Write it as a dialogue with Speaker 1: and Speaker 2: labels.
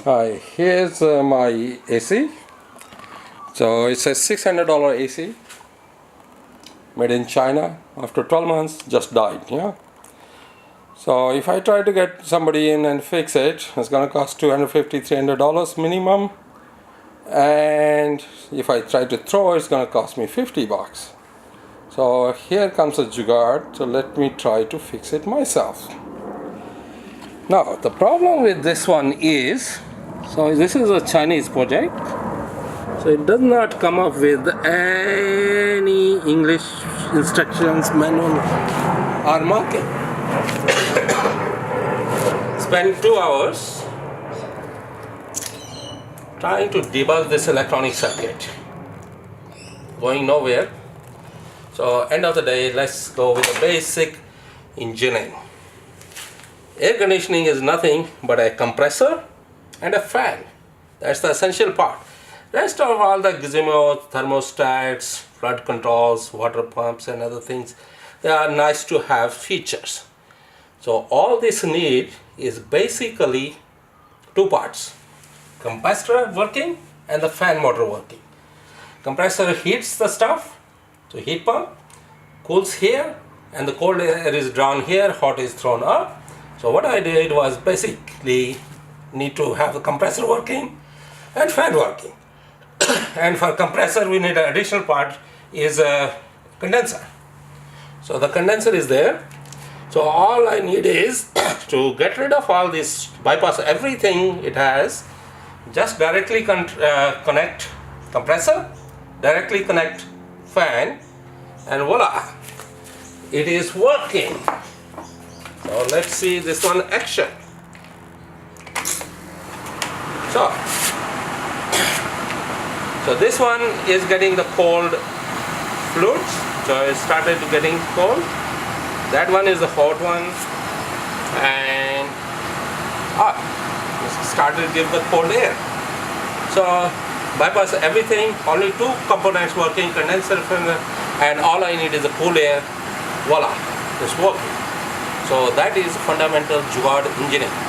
Speaker 1: Hi, here's my AC. So it's a $600 AC made in China. After 12 months, just died. Yeah. So if I try to get somebody in and fix it, it's gonna cost $250, $300 minimum. And if I try to throw, it's gonna cost me $50. So here comes a Jugad. So let me try to fix it myself. Now the problem with this one is, so this is a Chinese project, so it does not come up with any English instructions, manual or marking. Spent 2 hours trying to debug this electronic circuit, going nowhere. So end of the day, let's go with the basic engineering. Air conditioning is nothing but a compressor and a fan. That's the essential part. Rest of all the gizmos, thermostats, flood controls, water pumps and other things, they are nice to have features. So all this need is basically two parts: compressor working and the fan motor working. Compressor heats the stuff, so heat pump cools here and the cold air is drawn here, hot is thrown up. So what I did was basically need to have the compressor working and fan working. And for compressor we need an additional part is a condenser. So the condenser is there. So all I need is to get rid of all this, bypass everything it has, just directly connect compressor, directly connect fan, and voila, it is working. So let's see this one action. So this one is getting the cold fluids. So it started getting cold. That one is the hot one, and it started to give the cold air. So bypass everything. Only two components working: condenser and all I need is the cool air. Voila, it's working. So that is fundamental Jugad engineering.